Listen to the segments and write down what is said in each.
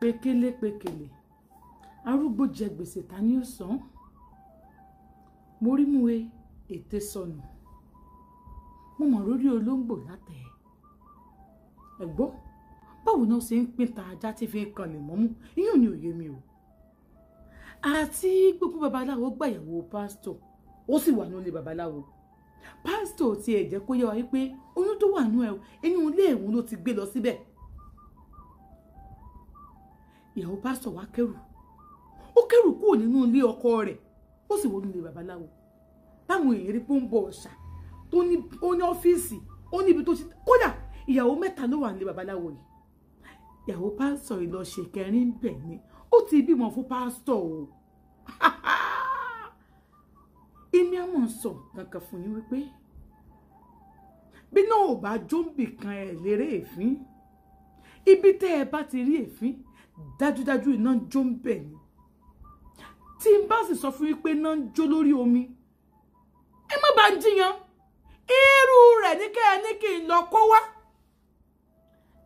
pékélé arúgbó jẹ gbèsè ta ni ó san mo rí mú ètè sọnù mo mọ̀ lórí olóńgbò látẹ̀ ẹ̀gbọ́ báwo náà ṣe ń pín ta ajá tí fi ń kanlẹ̀ mọ́mú iyún ni òye mi o àti gbogbo babaláwo gbàyàwó pásítọ̀ ó sì wà nílé babaláwo pásítọ̀ ti ẹ̀ jẹ́ kó yé wa wípé oyún tó wà nú ẹ̀ inú ilé ẹ̀wọ̀n ló ti gbé lọ síbẹ̀ ìyàwó pásítọ̀ wá kẹ́rù ó kẹ́rù kúrò nínú ilé ọkọ rẹ̀ ó sì wọnú ilé babaláwo táwọn èèyàn rí pé ó ń bọ ọ̀ṣà tó ní ọ́fíìsì ó níbi tó ti kódà ìyàwó 3 ló wà nílé babaláwo yìí ìyàwó pásítọ̀ yìí lọ ṣe kẹrin bẹ̀ ni ó ti bímọ fún pásítọ̀ o èmi àmọ́ sọ kankan fún yín wípé bí náà ò bá jóńbì kan ẹ̀ lérè èéfín ibi tẹ́ ẹ bá ti rí èéfín dájúdájú iná ń jó ń bẹ̀ ni tí n bá sì sọ fún yín pé iná ń jó lórí omi ẹ má bá ń jiyàn irú rẹ̀ ní kẹ́ ẹ ní kí n lọ kó wá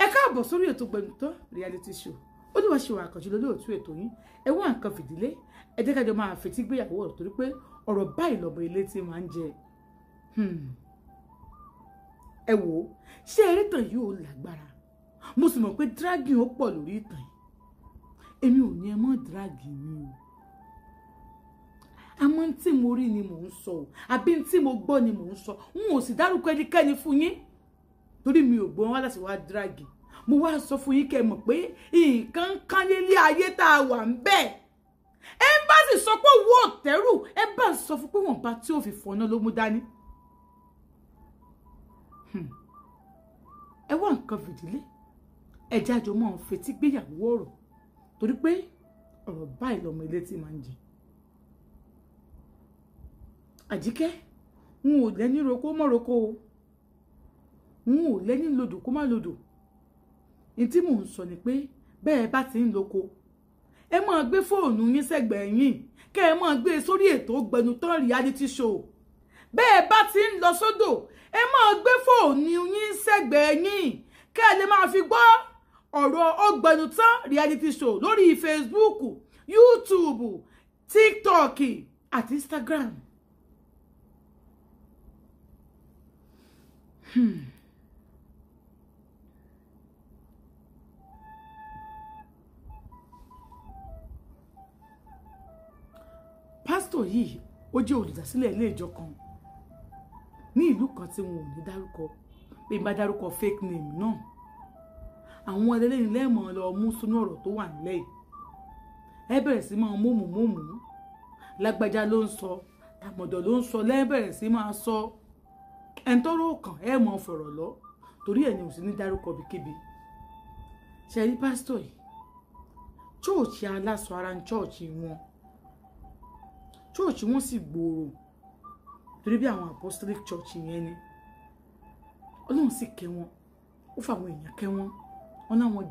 ẹ káàbọ̀ sórí ètò Gbẹ̀nután reality show ó ní wàá ṣe wà àkànṣe lólóòtú ètò yín ẹ wá nǹkan fìdílé ẹ jẹ́ ká jọ máa fetí gbéyàwó ọ̀rọ̀ torí pé ọ̀rọ̀ báyìí lọ́mọ ilé tí máa ń jẹ ẹ wò ó ṣé eré tàn yìí ò lágbára mo sì mọ̀ pé dragging ó pọ̀ lórí ìtàn yìí èmi ò ní ẹ mọ́ dragging mi o àmọ́ tí mo rí ni mò ń sọ o àbí tí mo gbọ́ ni mò ń sọ n ò sì dárúkọ ẹnikẹ́ni fún yín torí mi ò gbọ́n wá láti wá dragging mo wá sọ fún yín kẹ́ ẹ mọ̀ pé nǹkan kan nílé ayé tá a wà ń bẹ́ẹ̀ ẹ bá sì sọ pé owó ọ̀tẹ́rù ẹ bá sọ fún pé wọ́n bá tí ò fi fọ́nà ló mú dání ẹ wá nǹkan fìdílé ẹ jájọ mọ́ fetí gbéyàwó ọ̀rọ̀ torí pé ọ̀rọ̀ báyìí lọ́mọ ilé tí máa ń jẹ Àjíkẹ́ n ò lẹ́ni roko mọ́ roko o n ò lẹ́ni lodò kó má lodò ní tí mò ń sọ ni pé bẹ́ẹ̀ bá ti ń loko ẹ máa gbé fóònù yín sẹ́gbẹ̀ẹ́ yín kẹ́ ẹ máa gbé sórí ètò Gbẹ̀nután reality show bẹ́ẹ̀ bá ti ń lọ sódò ẹ máa gbé fóònù yín sẹ́gbẹ̀ẹ́ yín kẹ́ ẹ lè máa fi gbọ́ ọ̀rọ̀ Gbẹ̀nután reality show lórí Facebook YouTube TikTok àti Instagram. Pásítọ̀ yìí ó jẹ́ olùdásílẹ̀ ilé ìjọ kan ní ìlú kan tí wọn ò ní dárúkọ bí n bá dárúkọ fake name náà àwọn ẹlẹ́ni lẹ́mọ̀ lọ mú sínú ọ̀rọ̀ tó wà nílẹ̀ yìí ẹ bẹ̀rẹ̀ sí máa mómù lágbájá ló ń sọ tàmọ̀dọ̀ ló ń sọ lẹ́bẹ̀rẹ̀ sí máa sọ ẹ̀ńtọ́rọ̀ kan ẹ mọ̀ fọ̀rọ̀ lọ torí ẹ̀ ní òsì ní dárúkọ bíkíbi ṣe rí pásítọ̀ yìí chọ́ọ̀chì aláṣọ ara ń chọ́ọ̀chì wọn sì gbòòrò torí bí àwọn apostolic church yẹn ni Ọlọ́run sì kẹ́ wọn ó fàwọn èèyàn kẹ́ wọn wọn láwọn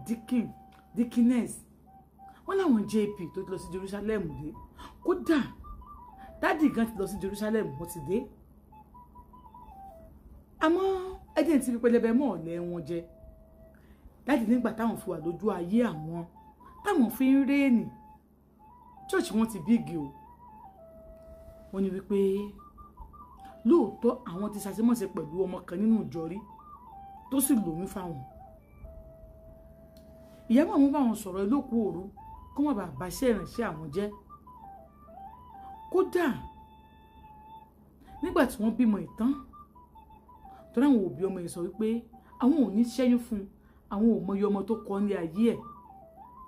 deaconess wọn láwọn JP tó ti lọ sí Jerusalem dé kódà dádì gan ti lọ sí Jerusalem wọ́n ti dé àmọ́ ẹdín ti fi pẹlẹbẹ mọ́ ọ̀lẹ́ wọn jẹ dádì nígbà táwọn fi wà lójú ayé àwọn táwọn fi ń réènì church wọn ti bíìgì o wọ́n ní wípé lóòótọ́ àwọn ti ṣàṣemọ́ṣe pẹ̀lú ọmọ kan nínú ìjọ rí tó sì lóyún fáwọn ìyá màmú bá wọn sọ̀rọ̀ lókù òru kó má bàa bàṣẹ́ ìrànṣẹ́ àwọn jẹ́ kódà nígbà tí wọ́n bímọ ìtàn tó láwọn òbí ọmọ yìí sọ wípé àwọn ò ní ṣẹ́yún fún àwọn ò mọyì ọmọ tó kọ́ ní ayé ẹ̀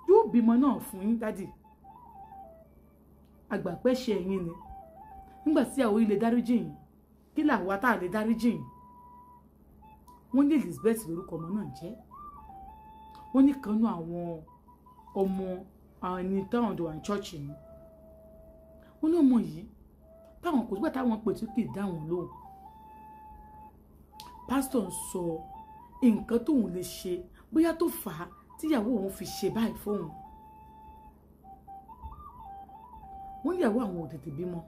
yóò bímọ náà fún yín dádì àgbàpẹ́ṣẹ̀ ẹ̀yìn ni nígbà tí àwọn ilé dáríjì yìí kí làwọn tá lè dáríjì yìí wọ́n ní Elizabeth lórúkọ ọmọ náà jẹ́ wọ́n ní kanú àwọn ọmọ àwọn ẹni táwọn jọ wà ní chọ́ọ̀chì ni wọ́n ní ọmọ yìí táwọn kò sígbà táwọn pè tí kì í dáhùn lóhùn pásítọ̀ ń sọ nǹkan tóun lè ṣe bóyá tó fà á tíyàwó òun fi ṣe báyìí fóun wọ́n níyàwó àwọn ò tètè bímọ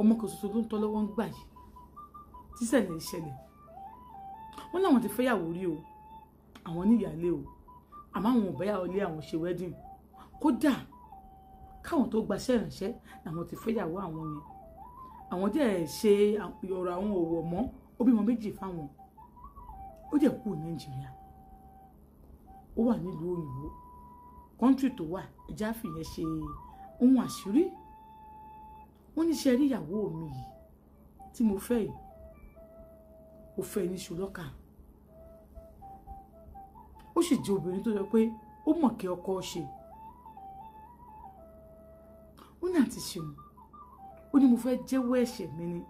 ọmọ kan ṣoṣo ló ń tọ́ lọ́wọ́ ń gbà yìí tíṣẹ̀lẹ̀ ìṣẹ̀lẹ̀ wọ́n láwọn ti fẹ́yàwó rí o àwọn níyàlé o àmọ́ àwọn ò bẹ́yàwó lé àwọn ṣe wedding kódà káwọn tó gbaṣẹ́ ìrànṣẹ́ làwọn ti fẹ́yàwó àwọn yẹn àwọn dẹ̀ ṣe ọ̀rọ̀ àwọn òwò mọ́ ó bímọ méjì fáwọn ó dẹ̀ kú Nàìjíríà ó wà nílùú òyìnbó kọ́ńtì tó wà ẹja fìyẹn ṣe ohun àṣírí wọ́n ní ṣe rí ìyàwó mi yìí tí mo fẹ́ yìí ó fẹ́ ní ṣùlọ́kà ó sì jẹ́ obìnrin tó yẹ pé ó mọ̀ kí ọkọ ṣe ó ní àti ṣeun ó ní mo fẹ́ jẹ́wọ́ ẹ̀ṣẹ̀ mi ni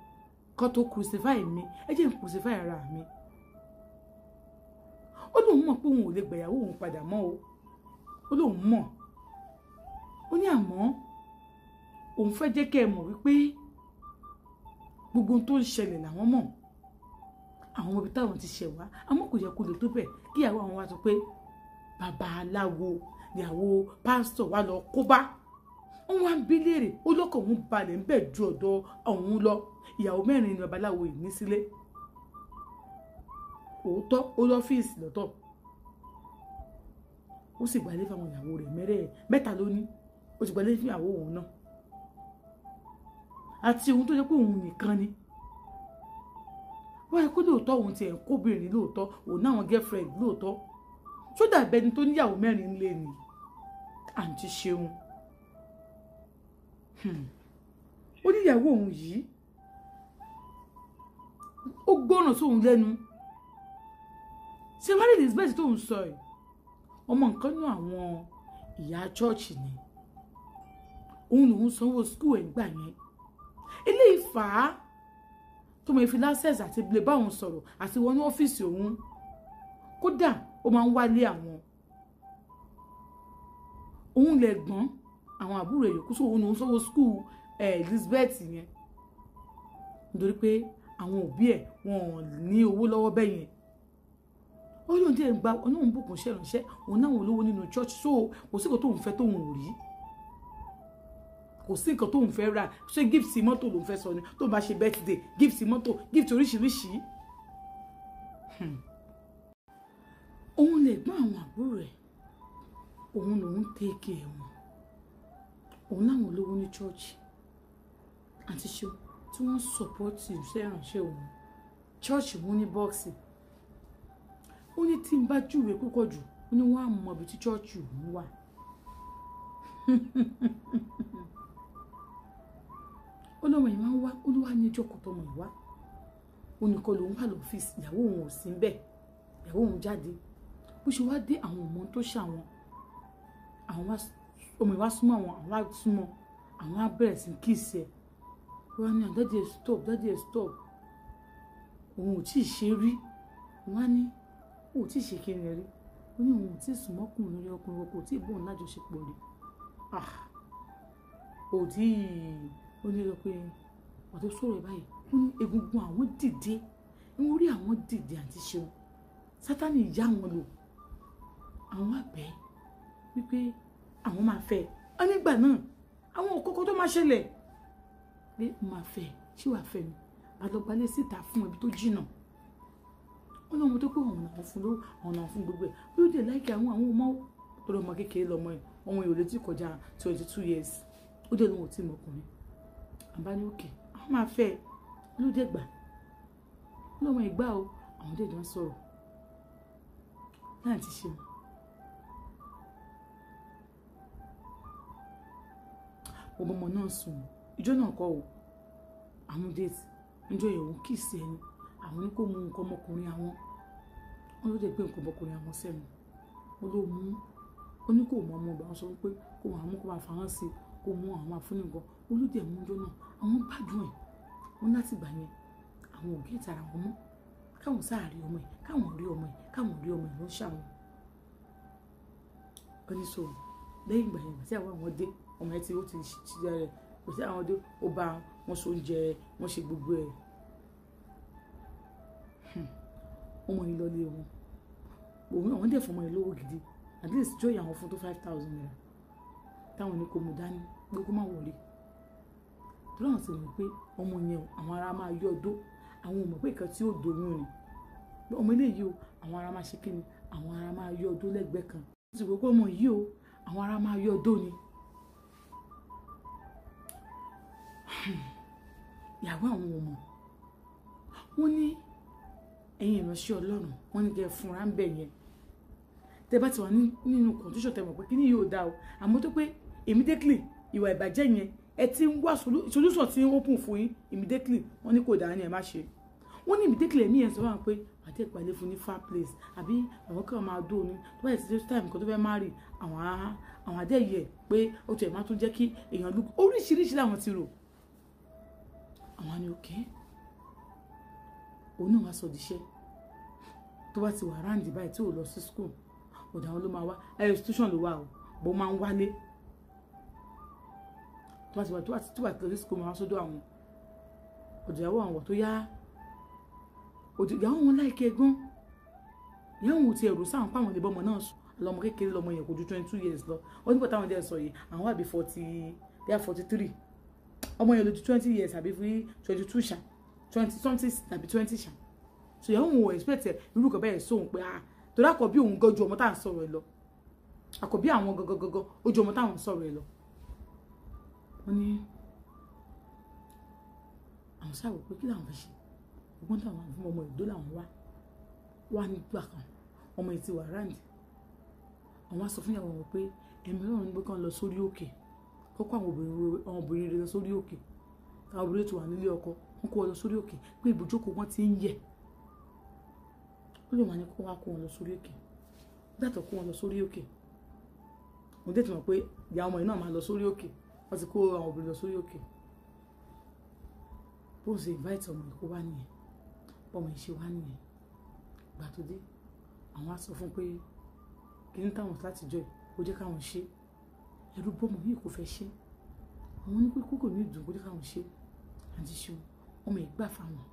kó tó crucify mi ẹ jẹ́ n crucify ara mi ó lóun mọ̀ pé òun ò lè gbẹ̀yàwó òun padà mọ́ o ó lóun mọ̀ ó ní àmọ́ òun fẹ́ jẹ́ kẹ́ ẹ mọ̀ wípé gbogbo ohun tó ń ṣẹlẹ̀ làwọn mọ̀ àwọn ibi táwọn ti ṣẹ̀ wá àmọ́ kò yẹ kó lè tó bẹ̀ kí ìyàwó àwọn wá sọ pé babaláwo ìyàwó pásítọ̀ wá lọ kó bá wọn wá ń bí léèrè ó lọ́kàn òun balẹ̀ ń bẹ̀ ju ọ̀dọ̀ òun lọ ìyàwó 4 ni babaláwo yìí ní sílé òótọ́ ó lọ́fíìsì lọ́tọ̀ ó sì gbalé fáwọn ìyàwó rẹ̀ 3 ló ní ó sì gbalé fún ìyàwó òun náà àti ohun tó jẹ́ pé òun nìkan ni wọ́n yẹ kó lóòótọ́ òun ti ẹ̀ kóbìnrin lóòótọ́ òun náà wọn girlfriend lóòótọ́ tó dàbẹ́ni tó níyàwó 4 ńlé ni àǹtí Ṣeun ó níyàwó òun yìí ó gbọ́ràn sóun lẹ́nu ṣé wàá rí Elizabeth tó ń sọ ẹ̀ ọmọ nǹkan nú àwọn ìyá chọ́ọ̀chì ni òun lòun sanwó skul ẹ̀ gbà yẹn eléyìí fà á tó mọ̀ ìfi access àti lè bá òun sọ̀rọ̀ àti wọnú ọ́fíìsì òun kódà ó máa ń wálé àwọn òun lè gbọ́n àwọn àbúrò èyòkú sóhun òun sanwó skul Elizabeth yẹn nítorí pé àwọn òbí ẹ̀ wọn ò ní owó lọ́wọ́ bẹ́ẹ̀ yẹn ó yóò dé gba ọlọ́run bùkún ṣe ránṣẹ́ òun náà olówó nínú church so kò sí nǹkan tóun fẹ́ tóun ò rí kò sí nǹkan tóun fẹ́ rà ṣé gift mọ́tò lòun fẹ́ sọ ni tó bá ṣe birthday gift mọ́tò gift oríṣiríṣi òun lè gbọ́n àwọn àbúrò ẹ̀ òun lòun tẹ́kẹ̀ wọn òun láwọn olówó ní church àti ṣe tí wọ́n support iṣẹ́ ìránṣẹ́ òun church wọn ní bọ́ọ̀sì ó ní tí n bá júwe púpọ̀ jù ó ní wọ́n á mọ ibi tí church òun wà ó lọ́mọ yìí máa ń wá olúwa ní ẹjọ́ kọ̀tọ́ ọmọ ìwá ó ní kọ́ lòun wà lọ́fíìsì ìyàwó òun ò sí ń bẹ̀ ìyàwó òun jáde bó ṣe wá dé àwọn ọmọ tó ṣàwọn àwọn ọmọ ìwá súnmọ́ àwọn á súnmọ́ àwọn á bẹ̀rẹ̀ sí kíìsì ẹ̀ wọ́n á ní daddy ẹ̀ stop òun ò tíì ṣe rí wọ́n á ní òun ò tíì ṣe kí ni rí ó ní òun ò tíì sùn mọ́kùnrin lórí ọkùnrin ọkọ̀ ò tíì bóun lájọṣepọ̀ rí ò tíì ó ní lọ pé ọ̀tọ̀ sọ̀rọ̀ báyìí ó ní egungun àwọn dìde wọ́n rí àwọn dìde àti Ṣeun Sátánì ìyá wọn lò àwọn àbẹ́ wípé àwọn máa fẹ́ ọ nígbà náà àwọn òkókó tó máa ṣẹlẹ̀ pé máa fẹ́ ṣé wàá fẹ́ mi àlọ́gbalẹ̀ síta fún ibi tó jìnnà ó lọ́mọ tó pé ọ̀hún àwọn fún ló ọ̀nà fún gbogbo ẹ̀ bí ó dé láìkí àwọn ọmọ tó lọ́mọ kékeré lọ́mọ ẹ̀ ọmọ ìwòlé tí kọjá 22 years ó dé lóhun tí mọkùnrin àbá ní òkè àwọn máa fẹ́ olóde gbà lọ́mọ ìgbà o àwọn dèjọ ń sọ̀rọ̀ láti ṣe ọmọ náà sùn ìjọ náà kọ́ o àwọn déètì níjọ ìyẹ̀wò kì í sí ẹni àwọn ní kó mú nǹkan ọmọkùnrin àwọn wọn ló dé gbé nǹkan ọmọkùnrin àwọn sẹ́nu wọn ló mú ó ní kó mọ ọmọ ọba wọn sọ pé kó wọn àmú kó máa fà wọn sí kó mú àwọn àfúnni nǹkan olùdẹ mú jọ náà àwọn gbádùn ẹ̀ wọn láti gbà yẹn àwọn òbí ìtara wọn mú káwọn sáàrí ọmọ ẹ̀ káwọn rí ọmọ ẹ̀ káwọn rí ọmọ ẹ̀ ló ń ṣàwọn oníṣòwò lẹ́yìn ìgbà yẹn àti àwọn dé ọmọ ẹ̀ tí ó ti ṣiṣẹ́ rẹ̀ kò sí àwọn dé ó bá wọn so oúnjẹ wọn ṣe gbogbo ẹ̀ ọmọ yìí lọlé wọn òun àwọn dẹ̀ fọmọ yìí lówó gidi at least jọ ìyàwó fún tó 5,000 naira táwọn ní kò mú dání pé kó má wọlé tó láwọn sì mọ̀ pé ọmọ yẹn àwọn ará máa yọ ọdó àwọn ò mọ̀ pé nǹkan tí ó dòun ni ọmọ eléyìí o àwọn ará máa ṣe kí ni àwọn ará máa yọ ọdó lẹ́gbẹ̀ẹ́ kan ti gbogbo ọmọ yìí o àwọn ará máa yọ ọdọ ni ìyàwó àwọn ọmọ wọn ní ẹ̀yin ìránṣẹ́ Ọlọ́run wọn ní kẹ́ fúnra ń bẹ yẹn tẹ bá ti wà nínú condition tẹ mọ̀ pé kíní yóò dá o àmọ́ tó pé immediately ìwà ìbàjẹ́ yẹn ẹ ti ń wá solution tí ń open fún yín immediately wọn ní kò dáa ní ẹ má ṣe wọn ní immediately ẹ̀mí yẹn sọ wọn pé àti ìpàdé fún ní far place àbí àwọn kan máa dó ní tó bá yẹ ti time kan tó fẹ́ má rí àwọn adẹ́yẹ pé ó tiẹ̀ máa tún jẹ́ kí èèyàn lù oríṣiríṣi làwọn ti rò àwọn ni òkè òun náà wá sọ díṣẹ́ tó bá ti wà ráǹdì báyìí tí ò lọ sí school ọ̀dà wọn ló máa wá institution ló wà o bó máa ń wálé tó bá ti lọ sí school máa wá sódò àwọn ọ̀dà ìyàwó àwọn tó yá òdì ìyàwó wọn láìkẹ́ gan ìyàwó wọn ti ẹ̀rù sáwọn páwọn lè bọ́mọ náà sùn lọmọ kékeré lọmọ yẹn kò ju 22 years lọ wọ́n nígbà táwọn dẹ̀ sọ yìí àwọn wà bí 40 they are 43 ọmọ yẹn ló ju 20 years àbí fún 22 ṣá 20 something àbí 20 ṣá so ìyàwó wọn ò expect ẹ̀ irú kan bẹ́ẹ̀ sóhun pé torí àkọ́bí òun gan ju ọmọ táwọn sọ̀rọ̀ ẹ̀ lọ àkọ́bí àwọn gangan ó ju ọmọ táwọn sọ̀rọ̀ ẹ̀ lọ wọ́n ní àwọn sáà wò pé kí làwọn fẹ́ ṣe ọgbọ́n táwọn fún ọmọ ìdó làwọn wá nígbà kan ọmọ ìtì wà ráǹdì àwọn sọ fún ìyàwó wọn pé ẹ̀mí náà ń gbé kan lọ sórí òkè kọ́kọ́ àwọn obìnrin rẹ̀ lọ sórí òkè táwọn obìnrin tó wà nílé ọkọ wọn kó wọn lọ sórí òkè pé ibùjókòó wọn ti ń yẹ̀ ó lè máa ní kó wá kó wọn lọ sórí òkè dàtọ̀ kó wọn lọ sórí òkè mo dé tí mọ̀ pé ìyá ọmọ yìí náà máa lọ sórí òkè wọ́n ti kó àwọn obìnrin lọ sórí òkè bó ṣe invite ọmọ yìí kó wá nìyẹn ọmọ yìí ṣe wá nìyẹn gbà tó dé àwọn á sọ fún pé kí ní táwọn láti jọ ó jẹ́ káwọn ṣe ẹ̀rù bọ́mọ yìí kò fẹ́ ṣe àwọn ní pé kókò ní ìdùn kó jẹ́ káwọn ṣe àti ṣe ọmọ yìí gbà fáwọn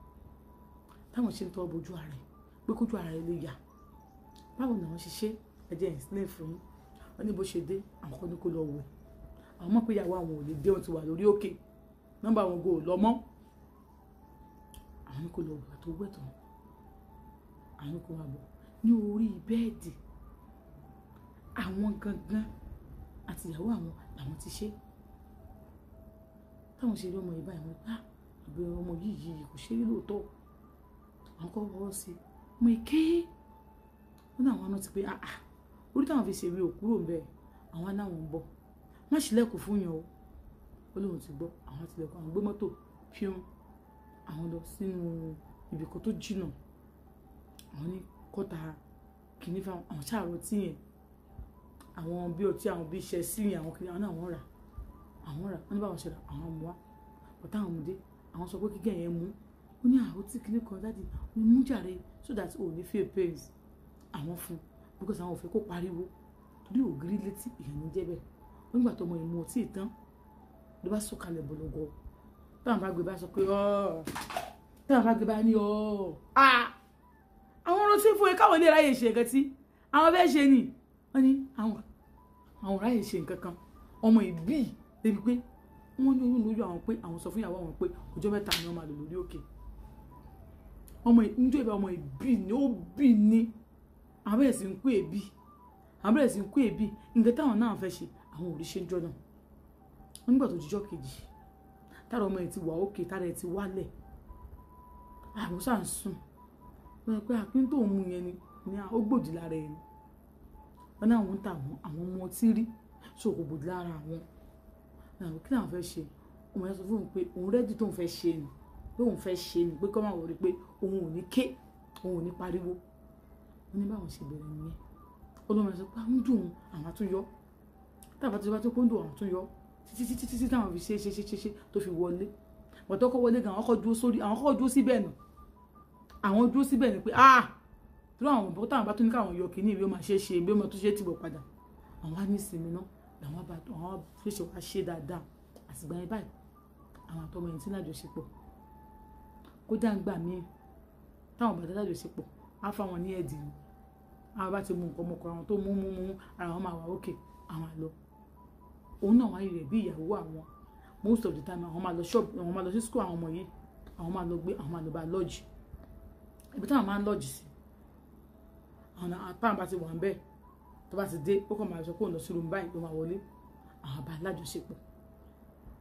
táwọn ṣe ń tọ́ bójú ara rẹ̀ pé kójú ara rẹ̀ lè yà báwo ni àwọn ṣe ṣe ẹjẹ́ ìsìnlẹ̀ fún yín wọ́n ní bó ṣe dé àwọn kan ní kó lọ wẹ̀ àwọn mọ̀ pé ìyàwó àwọn ò lè dé wọn ti wà lórí òkè nọ́mbà àwọn go lọ mọ́ àwọn ní kó lọ wẹ̀ tó wẹ̀ tán àwọn ní kó wá bọ̀ ní orí bẹ́ẹ̀dì àwọn gangan àti ìyàwó àwọn làwọn ti ṣe táwọn ṣe rí ọmọ yìí báyìí wọn pa àbí ọmọ yìí kò ṣe rí lóòótọ́ àwọn kọ́ wọ́n sí ọmọ èké wọn náà wọn ti pé orí táwọn fi ṣe rí òkúrò bẹ́ẹ̀ àwọn aláwọn ń bọ̀ má ṣílẹ̀kùn fún yàn o ó lóun ti gbọ́ àwọn àtìlẹ̀kùn àwọn gbé mọ́tò fíún àwọn lọ sínú ibìkan tó jìnnà àwọn ní kọ́ta kìíní fáwọn àwọn ṣàrọ̀ tí yẹn àwọn bí ọtí àwọn bí iṣẹ́ sí àwọn kiri àwọn náà wọ́n rà wọ́n ní báwọn ṣe rà àwọn ọmọ wa ọ̀tá àwọn ọmọdé àwọn sọ pé kíkẹ́ yẹn mú ó ní àwọn tí kìíní kan dájú ó mú jàre so that ó ní feel pains àwọn fún because àwọn ò fẹ́ kó pariwo torí ògiri létí ìyẹn ní jẹ́bẹ̀ wọ́n nígbà tó ọmọ ìmú ọtí ìtàn ló bá sọ̀kalẹ̀ bọ̀lọ̀gọ̀ táwọn bá gbé bá sọ pé táwọn bá gbé bá ní àwọn ọ̀rọ̀ tí fún ẹ káwọn ilé ráyè ṣe nǹkan tí àwọn fẹ́ ṣe ni wọ́n ní àwọn ráyè ṣe nǹkan kan ọmọ ìbí débi pé wọ́n ní oyún lójú àwọn pé àwọn sọ fún ìyàwó àwọn pé ọjọ́ mẹ́ta ni wọ́n máa lò lórí òkè ọmọ níjọ́ ìbá ọmọ ìbí ni ó bí ní àwọn bẹ̀rẹ̀ sí ń kó èbí nǹkan táwọn náà fẹ́ ṣe àwọn òrìṣẹ́ ń jọ náà wọ́n nígbà tó jíjọ́ kejì tára ọmọ ẹ̀ ti wà òkè tára ẹ̀ ti wálẹ̀ àwọn sáà ń sùn wọ́n pé àpín tó ń mú yẹn ni ó gbòdì lára ẹ̀ ni wọ́n náà wọ́n ń ta àwọn ọmọ tí rí so kò gbòdì lára àwọn náà kí làwọn fẹ́ ṣe ọmọ yẹn sọ fún òun pé òun rẹ́dí tóun fẹ́ ṣe ni pé òun fẹ́ ṣe ni pé kọ́ máa wọ̀ rí pé òun ò ní ké òun ò ní pariwo wọ́n ní báwọn ṣe bẹ̀rẹ̀ nìyẹn olóòmọ sọ pé àwọn dùn àwọn àtúnyọ táwọn tó bá tó kóńdò àwọn àtúnyọ títí táwọn fi ṣe tó fi wọlé bọ̀tọ́ kọ́ wọlé gan àwọn kọ́ dúró síbẹ̀ nù àwọn dúró síbẹ̀ ni pé tó àwọn bọ́ táwọn bá tó ní káwọn yọ kìíní ìwé máa ṣe bí ó máa tó ṣe tìbọ̀ padà àwọn á ní ìsinmi náà làwọn fèsì wá ṣe dáadáa àtìgbà yẹn báyìí àwọn àtọmọ yẹn tí lájọṣepọ̀ kódà ń gbà míì táwọn bàtà lájọṣepọ̀ á fáwọn ní ẹ̀dì ni àwọn bá ti mú nǹkan ọmọkùnrin àwọn tó mú ara wọn máa wà òkè àwọn àlọ òun náà wáyé rẹ̀ bí ìyàwó àwọn most of the time àwọn máa lọ shop àwọn máa lọ sí school àwọn ọmọ yìí àwọn máa lọ gbé àwọn máa lọ bá lodge ibi táwọn máa ń lodge sí àwọn táwọn bá ti wà ń bẹ́ẹ̀ tó bá ti dé ó kàn máa sọ pé òun lọ sí room báyìí ló máa wọlé àwọn bá lájọṣepọ̀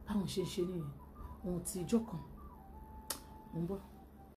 báwọn ṣe ń ṣe nìyẹn ohun tí ìjọ kan mo ń bọ̀.